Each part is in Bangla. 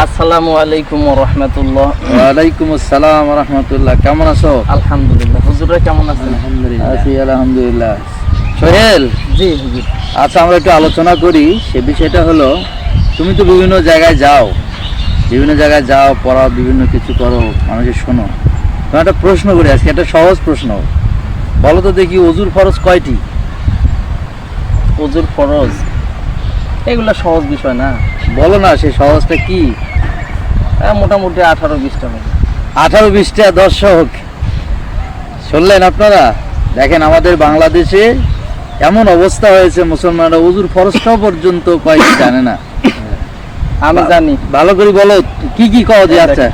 আসসালামু আলাইকুম ওয়া রাহমাতুল্লাহ। ওয়ালাইকুম আসসালাম ওয়া রাহমাতুল্লাহ। কেমন আছো? আলহামদুলিল্লাহ। হুজুররা কেমন আছেন? আলহামদুলিল্লাহ আছি, আলহামদুলিল্লাহ। সোহেল, জি হুজুর। আচ্ছা আমরা একটু আলোচনা করি। সে বিষয়টা হলো, তুমি তো বিভিন্ন জায়গায় যাও পড়াও, বিভিন্ন কিছু করো, মানুষের শোনো। তোমার একটা প্রশ্ন করি আজকে, একটা সহজ প্রশ্ন। বলো তো দেখি, অজুর ফরজ কয়টি? হুজুর ফরজ এগুলা সহজ বিষয় না। বলো না, সেই সহজটা কি? মোটামুটি 18-20টা হবে। 18-20টা। দর্শক শুনলেন আপনারা? দেখেন, আমাদের বাংলাদেশে এমন অবস্থা হয়েছে, মুসলমানরা অজুর ফরজটাও পর্যন্ত কয়েকটি জানে না। আমি জানি। ভালো করে বলো, কি কি কওয়া যায়? আচ্ছা,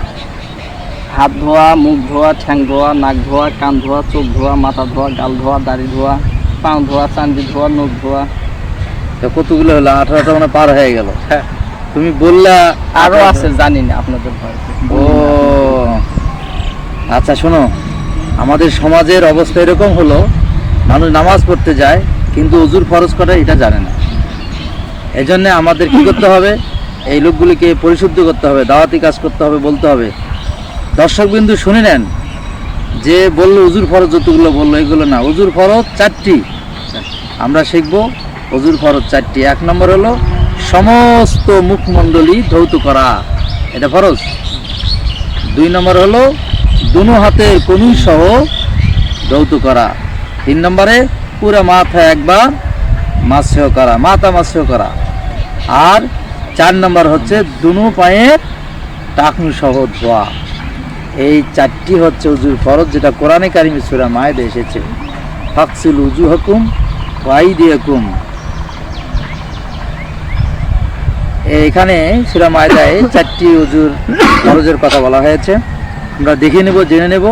হাত ধোয়া, মুখ ধোয়া, ঠ্যাং ধোয়া, নাক ধোয়া, কান ধোয়া, চোখ ধোয়া, মাথা ধোয়া, গাল ধোয়া, দাড়ি ধোয়া, পাও ধোয়া, চান্দি ধোয়া, নখ ধোয়া। তো কতগুলো হলো? 18টা মানে পার হয়ে গেল। তুমি বললা আরো আছে, জানি না, আপনাদের ভয়। ও আচ্ছা, শোনো, আমাদের সমাজের অবস্থা এরকম হলো, মানুষ নামাজ পড়তে যায় কিন্তু অজুর ফরজ করা এটা জানে না। এই জন্য আমাদের কি করতে হবে? এই লোকগুলিকে পরিশুদ্ধ করতে হবে, দাওয়াতি কাজ করতে হবে, বলতে হবে। দর্শকবিন্দু শুনে নেন, যে বললো অজুর ফরজ যতগুলো বললো, এগুলো না। অজুর ফরজ 4টি আমরা শিখবো। অজুর ফরজ 4টি। 1 নম্বর হলো সমস্ত মুখমণ্ডলী ধৌত করা, এটা ফরজ। 2 নম্বর হলো দুনো হাতের কনুই সহ ধৌত করা। 3 নম্বরে পুরো মাথা একবার মাসহ করা, মাথা মাসহ করা। আর 4 নম্বর হচ্ছে দুনো পায়ের টাকনু সহ ধোয়া। এই 4টি হচ্ছে উজুর ফরজ, যেটা কোরআনে কারিমে সূরা মায়েদা এসেছে। ফাকসিল উজুহাকুম ওয়া আইদিয়াকুম। এখানে সূরা মায়েদায় 4টি উজুর ফরজের কথা বলা হয়েছে। আমরা দেখে নেব, জেনে নেব।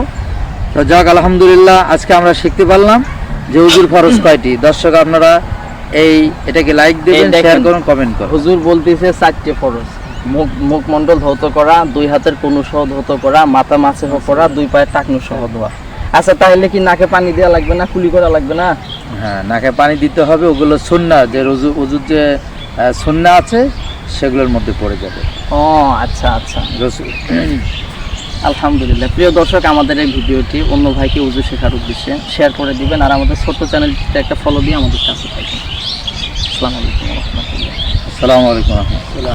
তো যাক, আলহামদুলিল্লাহ, আজকে আমরা শিখতে পারলাম যে উজুর ফরজ কয়টি। দর্শক আপনারা এটাকে লাইক দিবেন, শেয়ার করুন, কমেন্ট করুন। হুজুর বলতেছে 4টে ফরজ। মুখমণ্ডল ধৌত করা, 2 হাতের কনুই সহ ধৌত করা, মাথা মাসহ করা, 2 পায়ের টাকনু সহ ধোয়া। আচ্ছা, তাহলে কি নাকে পানি দেওয়া লাগবে না, কুলি করা লাগবে না? হ্যাঁ, নাকে পানি দিতে হবে। ওগুলো সুন্নাহ, যে উজুর যে সুন্নাহ আছে সেগুলোর মধ্যে পড়ে যাবে। ও আচ্ছা আচ্ছা। আলহামদুলিল্লাহ। প্রিয় দর্শক, আমাদের এই ভিডিওটি অন্য ভাইকে উজু শেখার উদ্দেশ্যে শেয়ার করে দিবেন, আর আমাদের ছোট্ট চ্যানেলটিতে একটা ফলো দিয়ে আমাদের কাছে থাকবেন। আসসালামু আলাইকুম ওয়া রাহমাতুল্লাহ। আসসালামু আলাইকুম ওয়া রাহমাতুল্লাহ।